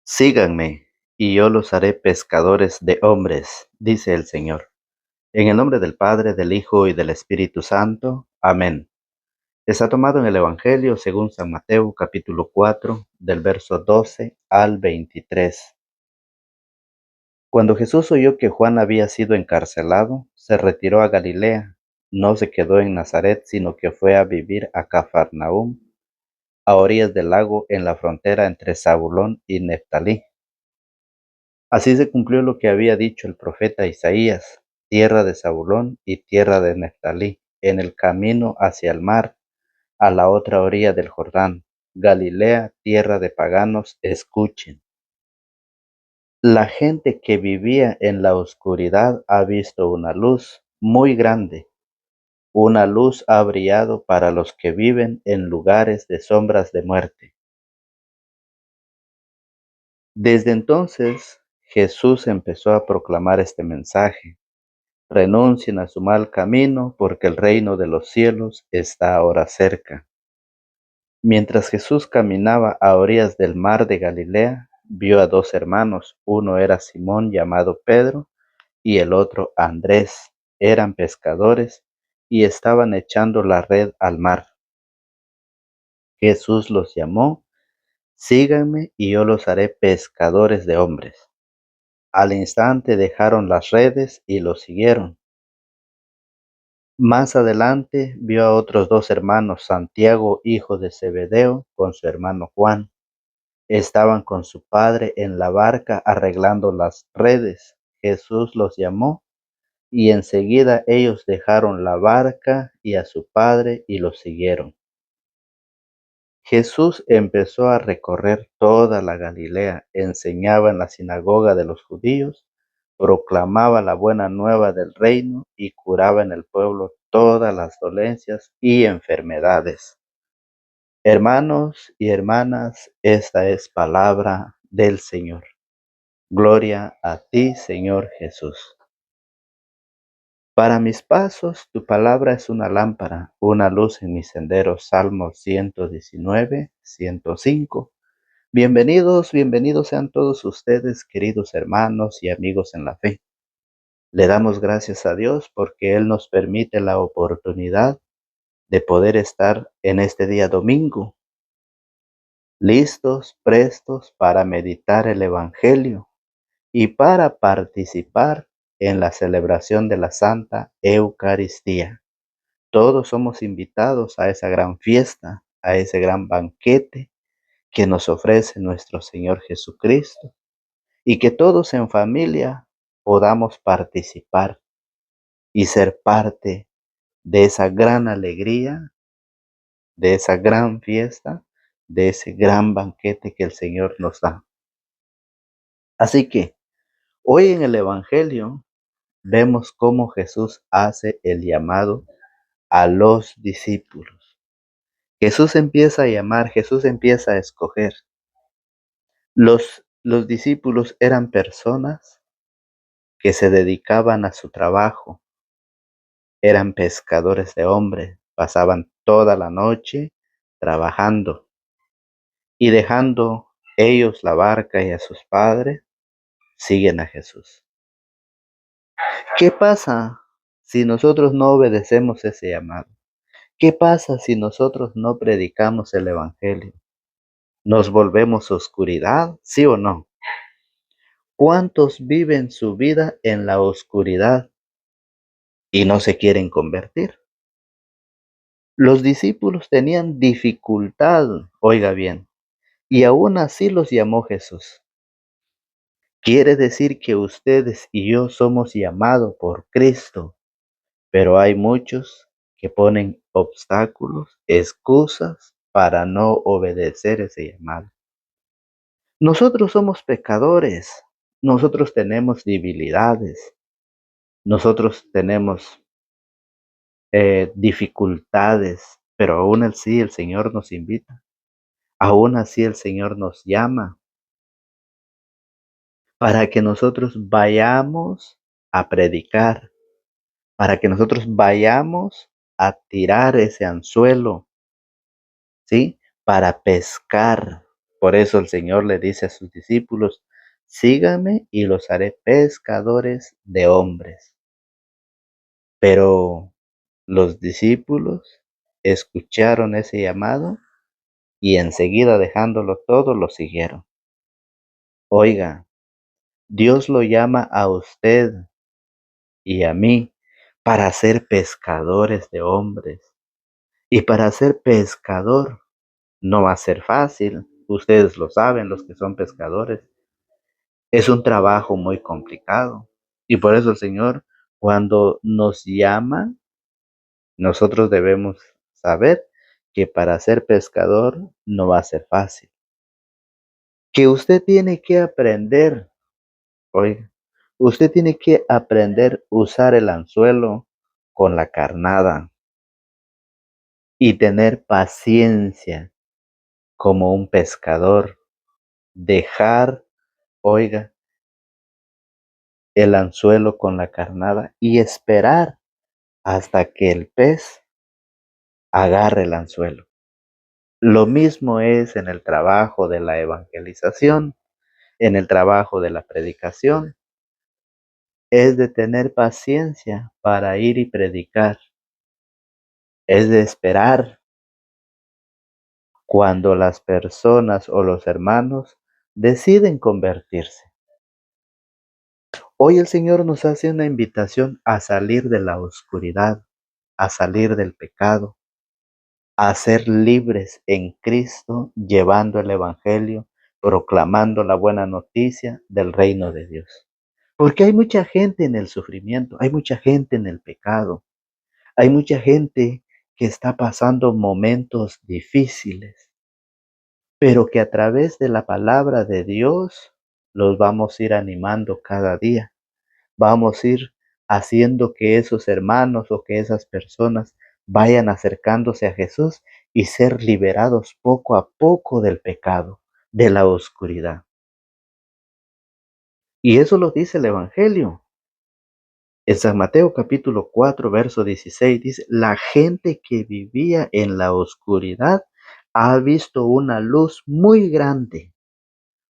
Síganme, y yo los haré pescadores de hombres, dice el Señor. En el nombre del Padre, del Hijo y del Espíritu Santo. Amén. Está tomado en el Evangelio según San Mateo, capítulo 4, del verso 12 al 23. Cuando Jesús oyó que Juan había sido encarcelado, se retiró a Galilea. No se quedó en Nazaret, sino que fue a vivir a Cafarnaúm, a orillas del lago, en la frontera entre Zabulón y Neftalí. Así se cumplió lo que había dicho el profeta Isaías: tierra de Zabulón y tierra de Neftalí, en el camino hacia el mar, a la otra orilla del Jordán, Galilea, tierra de paganos, escuchen. La gente que vivía en la oscuridad ha visto una luz muy grande. Una luz ha brillado para los que viven en lugares de sombras de muerte. Desde entonces, Jesús empezó a proclamar este mensaje: renuncien a su mal camino, porque el reino de los cielos está ahora cerca. Mientras Jesús caminaba a orillas del mar de Galilea, vio a dos hermanos. Uno era Simón, llamado Pedro, y el otro Andrés. Eran pescadores y estaban echando la red al mar. Jesús los llamó: síganme y yo los haré pescadores de hombres. Al instante dejaron las redes y los siguieron. Más adelante vio a otros dos hermanos, Santiago, hijo de Zebedeo, con su hermano Juan. Estaban con su padre en la barca arreglando las redes. Jesús los llamó y enseguida ellos dejaron la barca y a su padre y los siguieron. Jesús empezó a recorrer toda la Galilea, enseñaba en la sinagoga de los judíos, proclamaba la buena nueva del reino y curaba en el pueblo todas las dolencias y enfermedades. Hermanos y hermanas, esta es palabra del Señor. Gloria a ti, Señor Jesús. Para mis pasos, tu palabra es una lámpara, una luz en mis senderos. Salmo 119, 105. Bienvenidos sean todos ustedes, queridos hermanos y amigos en la fe. Le damos gracias a Dios porque Él nos permite la oportunidad de poder estar en este día domingo, listos, prestos para meditar el Evangelio y para participar en la celebración de la Santa Eucaristía. Todos somos invitados a esa gran fiesta, a ese gran banquete que nos ofrece nuestro Señor Jesucristo, y que todos en familia podamos participar y ser parte de esa gran alegría, de esa gran fiesta, de ese gran banquete que el Señor nos da. Así que hoy en el Evangelio vemos cómo Jesús hace el llamado a los discípulos. Jesús empieza a llamar, Jesús empieza a escoger. Los discípulos eran personas que se dedicaban a su trabajo, eran pescadores de hombres, pasaban toda la noche trabajando y dejando ellos la barca y a sus padres, siguen a Jesús. ¿Qué pasa si nosotros no obedecemos ese llamado? ¿Qué pasa si nosotros no predicamos el Evangelio? ¿Nos volvemos oscuridad? ¿Sí o no? ¿Cuántos viven su vida en la oscuridad y no se quieren convertir? Los discípulos tenían dificultad, oiga bien, y aún así los llamó Jesús. Quiere decir que ustedes y yo somos llamados por Cristo, pero hay muchos que ponen obstáculos, excusas para no obedecer ese llamado. Nosotros somos pecadores, nosotros tenemos debilidades, nosotros tenemos dificultades, pero aún así el Señor nos invita, aún así el Señor nos llama para que nosotros vayamos a predicar, para que nosotros vayamos a tirar ese anzuelo, ¿sí? Para pescar, Por eso el Señor le dice a sus discípulos, síganme y los haré pescadores de hombres. Pero los discípulos escucharon ese llamado y enseguida dejándolo todo lo siguieron. Oiga, Dios lo llama a usted y a mí para ser pescadores de hombres. Y para ser pescador no va a ser fácil. Ustedes lo saben, los que son pescadores. Es un trabajo muy complicado. Y por eso el Señor, cuando nos llama, nosotros debemos saber que para ser pescador no va a ser fácil. Que usted tiene que aprender, oiga, usted tiene que aprender a usar el anzuelo con la carnada y tener paciencia como un pescador. Dejar, oiga, el anzuelo con la carnada y esperar hasta que el pez agarre el anzuelo. Lo mismo es en el trabajo de la evangelización, en el trabajo de la predicación, es de tener paciencia para ir y predicar, es de esperar cuando las personas o los hermanos deciden convertirse. Hoy el Señor nos hace una invitación a salir de la oscuridad, a salir del pecado, a ser libres en Cristo, llevando el Evangelio, proclamando la buena noticia del reino de Dios. Porque hay mucha gente en el sufrimiento, hay mucha gente en el pecado, hay mucha gente que está pasando momentos difíciles, pero que a través de la palabra de Dios los vamos a ir animando cada día. Vamos a ir haciendo que esos hermanos o que esas personas vayan acercándose a Jesús y ser liberados poco a poco del pecado, de la oscuridad. Y eso lo dice el Evangelio. En San Mateo capítulo 4, verso 16 dice, la gente que vivía en la oscuridad ha visto una luz muy grande.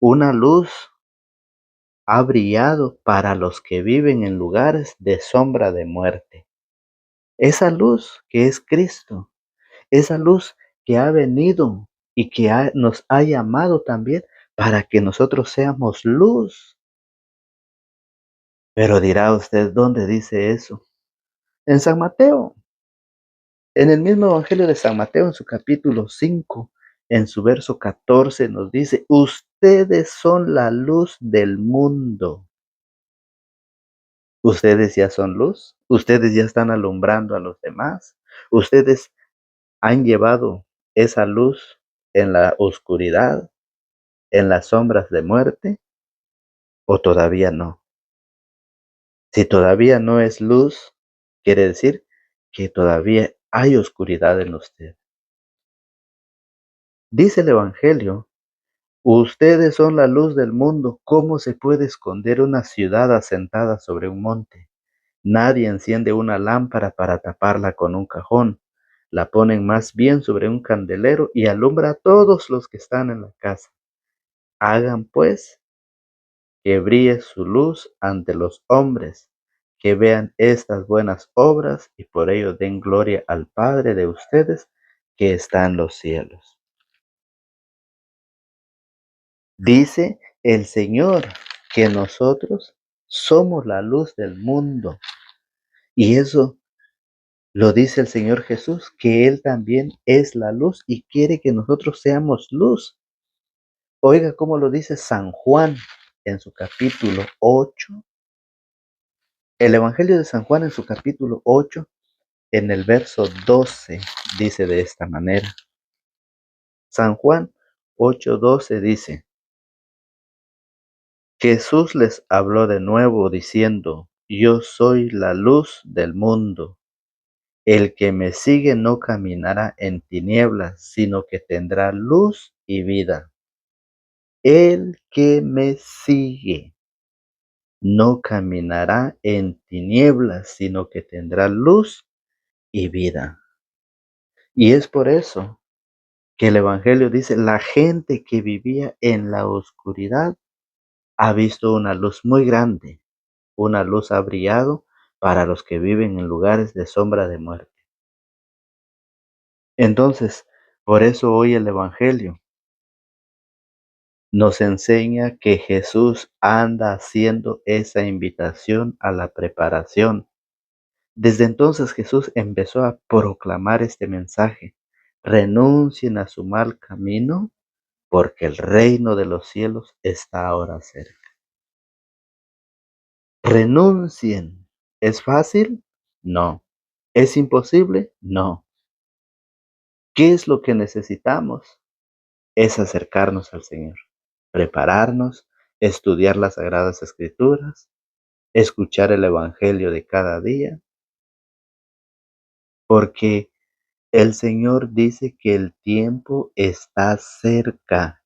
Una luz ha brillado para los que viven en lugares de sombra de muerte. Esa luz que es Cristo, esa luz que ha venido y que nos ha llamado también para que nosotros seamos luz. Pero dirá usted, ¿dónde dice eso? En San Mateo, en el mismo Evangelio de San Mateo, en su capítulo 5, en su verso 14, nos dice, ustedes son la luz del mundo. Ustedes ya son luz, ustedes ya están alumbrando a los demás, ustedes han llevado esa luz en la oscuridad, en las sombras de muerte, o todavía no. Si todavía no es luz, quiere decir que todavía hay oscuridad en usted. Dice el Evangelio, ustedes son la luz del mundo. ¿Cómo se puede esconder una ciudad asentada sobre un monte? Nadie enciende una lámpara para taparla con un cajón. La ponen más bien sobre un candelero y alumbra a todos los que están en la casa. Hagan pues que brille su luz ante los hombres, que vean estas buenas obras y por ello den gloria al Padre de ustedes que está en los cielos. Dice el Señor que nosotros somos la luz del mundo. Y eso lo dice el Señor Jesús, que Él también es la luz y quiere que nosotros seamos luz. Oiga cómo lo dice San Juan en su capítulo 8. El Evangelio de San Juan en su capítulo 8, en el verso 12, dice de esta manera. San Juan 8:12 dice, Jesús les habló de nuevo diciendo, yo soy la luz del mundo. El que me sigue no caminará en tinieblas, sino que tendrá luz y vida. El que me sigue no caminará en tinieblas, sino que tendrá luz y vida. Y es por eso que el Evangelio dice, la gente que vivía en la oscuridad ha visto una luz muy grande, una luz ha brillado para los que viven en lugares de sombra de muerte. Entonces, por eso hoy el Evangelio nos enseña que Jesús anda haciendo esa invitación a la preparación. Desde entonces Jesús empezó a proclamar este mensaje: renuncien a su mal camino, porque el reino de los cielos está ahora cerca. Renuncien. ¿Es fácil? No. ¿Es imposible? No. ¿Qué es lo que necesitamos? Es acercarnos al Señor, prepararnos, estudiar las Sagradas Escrituras, escuchar el Evangelio de cada día, porque el Señor dice que el tiempo está cerca.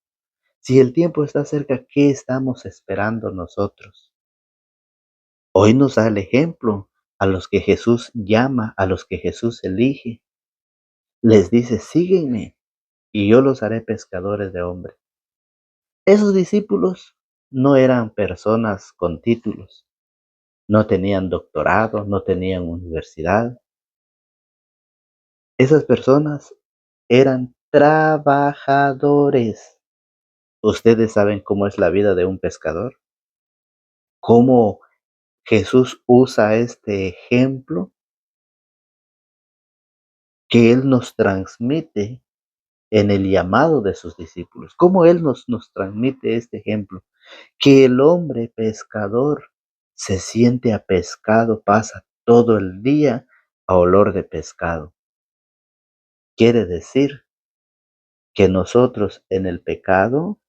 Si el tiempo está cerca, ¿qué estamos esperando nosotros? Hoy nos da el ejemplo a los que Jesús llama, a los que Jesús elige. Les dice, sígueme y yo los haré pescadores de hombres. Esos discípulos no eran personas con títulos, no tenían doctorado, no tenían universidad. Esas personas eran trabajadores. ¿Ustedes saben cómo es la vida de un pescador? ¿Cómo Jesús usa este ejemplo que Él nos transmite en el llamado de sus discípulos? ¿Cómo Él nos transmite este ejemplo? Que el hombre pescador se siente apescado, pasa todo el día a olor de pescado. Quiere decir que nosotros en el pecado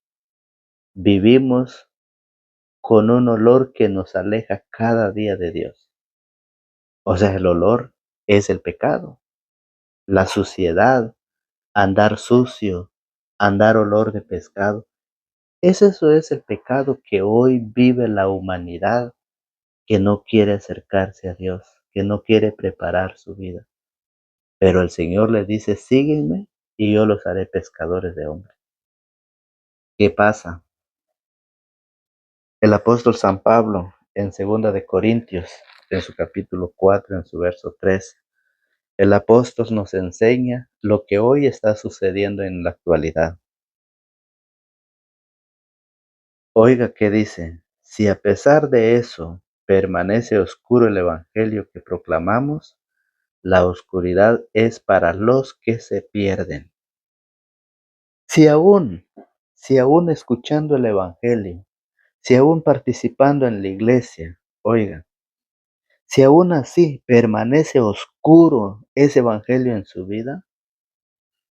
vivimos con un olor que nos aleja cada día de Dios. O sea, el olor es el pecado, la suciedad, andar sucio, andar olor de pescado. Eso es el pecado que hoy vive la humanidad, que no quiere acercarse a Dios, que no quiere preparar su vida. Pero el Señor le dice, sígueme y yo los haré pescadores de hombres. ¿Qué pasa? El apóstol San Pablo en segunda de Corintios, en su capítulo 4, en su verso 3, el apóstol nos enseña lo que hoy está sucediendo en la actualidad. Oiga qué dice: si a pesar de eso permanece oscuro el evangelio que proclamamos, la oscuridad es para los que se pierden. Si aún, si aún escuchando el evangelio, si aún participando en la iglesia, oiga, si aún así permanece oscuro ese evangelio en su vida,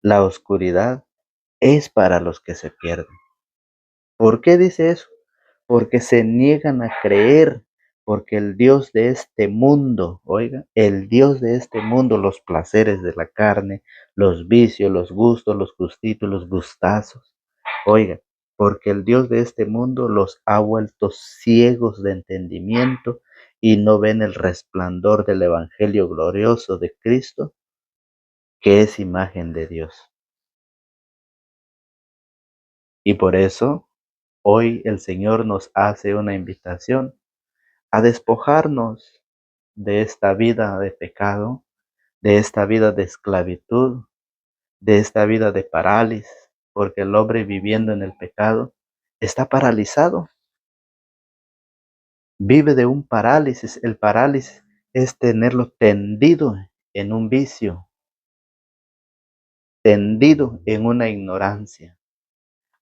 la oscuridad es para los que se pierden. ¿Por qué dice eso? Porque se niegan a creer, porque el Dios de este mundo, oiga, el Dios de este mundo, los placeres de la carne, los vicios, los gustos, los gustitos, los gustazos, oiga, porque el Dios de este mundo los ha vuelto ciegos de entendimiento y no ven el resplandor del Evangelio glorioso de Cristo, que es imagen de Dios. Y por eso hoy el Señor nos hace una invitación a despojarnos de esta vida de pecado, de esta vida de esclavitud, de esta vida de parálisis, porque el hombre viviendo en el pecado está paralizado, vive de un parálisis. El parálisis es tenerlo tendido en un vicio, tendido en una ignorancia.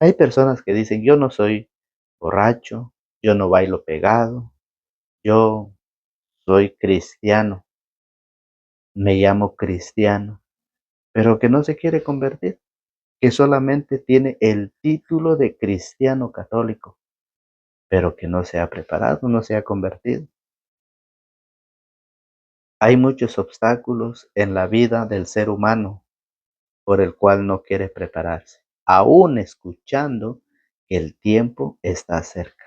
Hay personas que dicen, yo no soy borracho, yo no bailo pegado, yo soy cristiano, me llamo cristiano, pero que no se quiere convertir, que solamente tiene el título de cristiano católico, pero que no se ha preparado, no se ha convertido. Hay muchos obstáculos en la vida del ser humano por el cual no quiere prepararse, aún escuchando que el tiempo está cerca,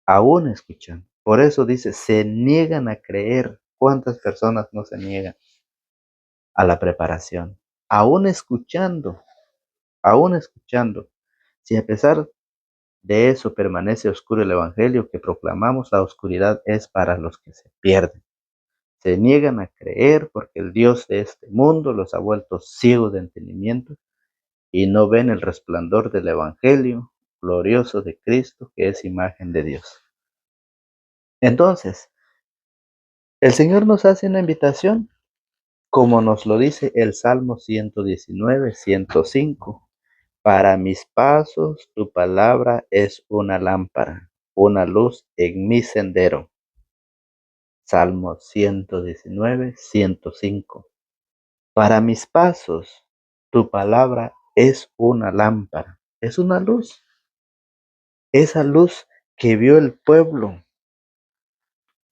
aún escuchando. Por eso dice, se niegan a creer. ¿Cuántas personas no se niegan a la preparación? aún escuchando, aún escuchando. Si a pesar de eso permanece oscuro el evangelio que proclamamos, la oscuridad es para los que se pierden. Se niegan a creer porque el Dios de este mundo los ha vuelto ciegos de entendimiento y no ven el resplandor del evangelio glorioso de Cristo, que es imagen de Dios. Entonces, el Señor nos hace una invitación, como nos lo dice el Salmo 119, 105. Para mis pasos, tu palabra es una lámpara, una luz en mi sendero. Salmo 119, 105. Para mis pasos, tu palabra es una lámpara, es una luz. Esa luz que vio el pueblo,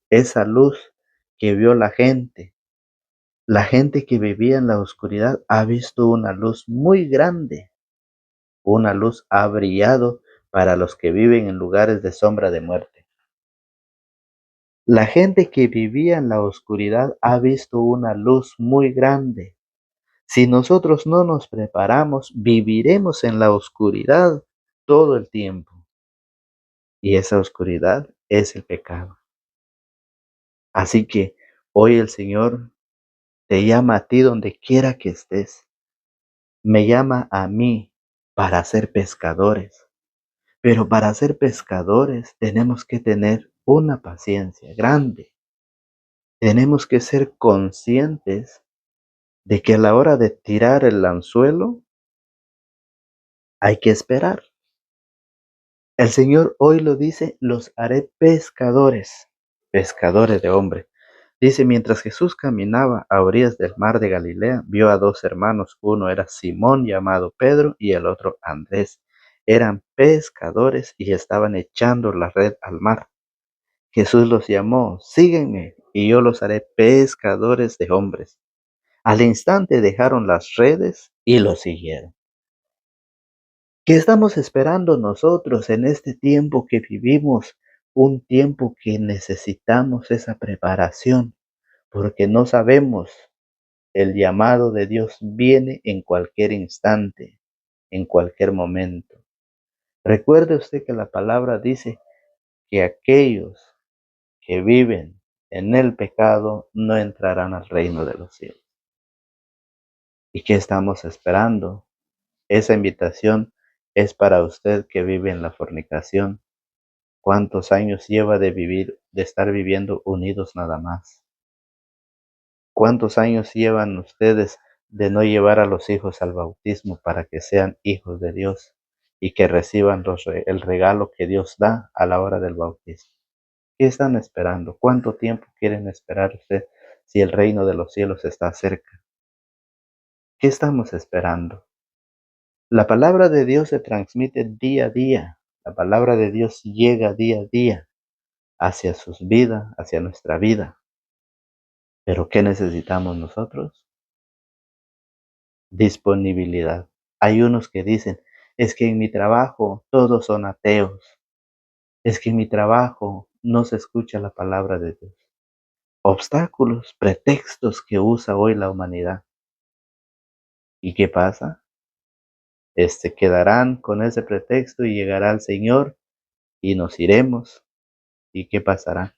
esa luz que vio la gente que vivía en la oscuridad ha visto una luz muy grande. Una luz ha brillado para los que viven en lugares de sombra de muerte. La gente que vivía en la oscuridad ha visto una luz muy grande. Si nosotros no nos preparamos, viviremos en la oscuridad todo el tiempo. Y esa oscuridad es el pecado. Así que hoy el Señor te llama a ti donde quiera que estés. Me llama a mí para ser pescadores. Pero para ser pescadores tenemos que tener una paciencia grande. Tenemos que ser conscientes de que a la hora de tirar el anzuelo hay que esperar. El Señor hoy lo dice, los haré pescadores, pescadores de hombres. Dice, mientras Jesús caminaba a orillas del mar de Galilea, vio a dos hermanos, uno era Simón llamado Pedro y el otro Andrés. Eran pescadores y estaban echando la red al mar. Jesús los llamó, síguenme y yo los haré pescadores de hombres. Al instante dejaron las redes y lo siguieron. ¿Qué estamos esperando nosotros en este tiempo que vivimos? Un tiempo que necesitamos esa preparación, porque no sabemos, el llamado de Dios viene en cualquier instante, en cualquier momento. Recuerde usted que la palabra dice que aquellos que viven en el pecado no entrarán al reino de los cielos. ¿Y qué estamos esperando? Esa invitación es para usted que vive en la fornicación. ¿Cuántos años lleva de vivir, de estar viviendo unidos nada más? ¿Cuántos años llevan ustedes de no llevar a los hijos al bautismo para que sean hijos de Dios y que reciban el regalo que Dios da a la hora del bautismo? ¿Qué están esperando? ¿Cuánto tiempo quieren esperar usted si el reino de los cielos está cerca? ¿Qué estamos esperando? La palabra de Dios se transmite día a día. La palabra de Dios llega día a día hacia sus vidas, hacia nuestra vida. Pero ¿qué necesitamos nosotros? Disponibilidad. Hay unos que dicen, es que en mi trabajo todos son ateos. Es que en mi trabajo no se escucha la palabra de Dios. Obstáculos, pretextos que usa hoy la humanidad. ¿Y qué pasa? Quedarán con ese pretexto y llegará el Señor y nos iremos. ¿Y qué pasará?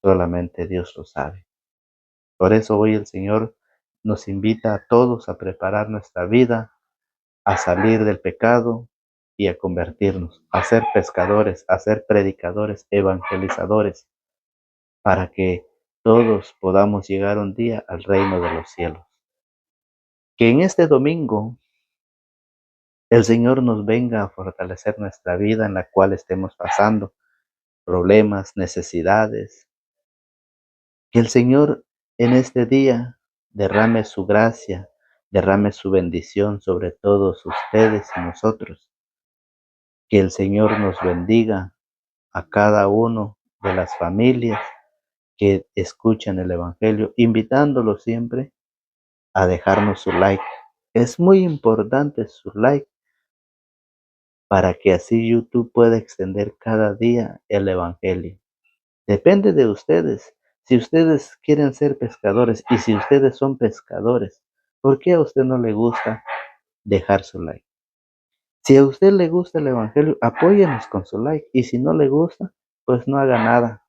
Solamente Dios lo sabe. Por eso hoy el Señor nos invita a todos a preparar nuestra vida, a salir del pecado y a convertirnos, a ser pescadores, a ser predicadores, evangelizadores, para que todos podamos llegar un día al reino de los cielos. Que en este domingo el Señor nos venga a fortalecer nuestra vida en la cual estemos pasando problemas, necesidades. Que el Señor en este día derrame su gracia, derrame su bendición sobre todos ustedes y nosotros. Que el Señor nos bendiga a cada uno de las familias que escuchan el Evangelio, invitándolos siempre a dejarnos su like. Es muy importante su like para que así YouTube pueda extender cada día el Evangelio. Depende de ustedes. Si ustedes quieren ser pescadores y si ustedes son pescadores, ¿Por qué a usted no le gusta dejar su like? Si a usted le gusta el evangelio, apóyenos con su like. Y si no le gusta, pues no haga nada.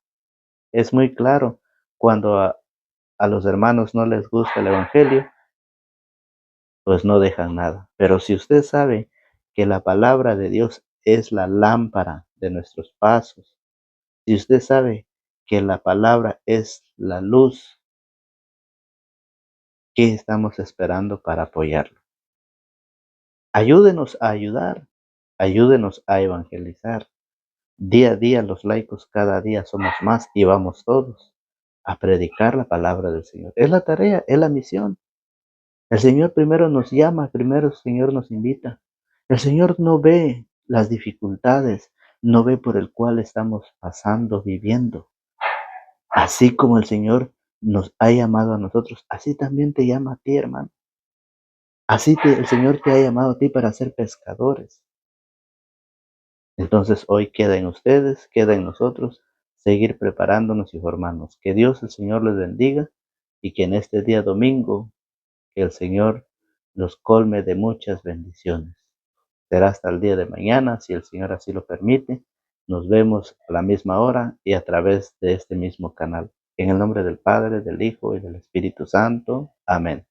Es muy claro cuando a los hermanos no les gusta el evangelio, pues no dejan nada. Pero si usted sabe que la palabra de Dios es la lámpara de nuestros pasos, si usted sabe que la palabra es la luz, ¿qué estamos esperando para apoyarlo? Ayúdenos a ayudar, ayúdenos a evangelizar. Día a día los laicos, cada día somos más y vamos todos a predicar la palabra del Señor. Es la tarea, es la misión. El Señor primero nos llama, primero el Señor nos invita. El Señor no ve las dificultades, no ve por el cual estamos pasando, viviendo. Así como el Señor nos ha llamado a nosotros, así también te llama a ti, hermano. El Señor te ha llamado a ti para ser pescadores. Entonces hoy queda en ustedes, queda en nosotros seguir preparándonos y formarnos. Que Dios el Señor les bendiga y que en este día domingo, que el Señor los colme de muchas bendiciones. Será hasta el día de mañana, si el Señor así lo permite. Nos vemos a la misma hora y a través de este mismo canal. En el nombre del Padre, del Hijo y del Espíritu Santo. Amén.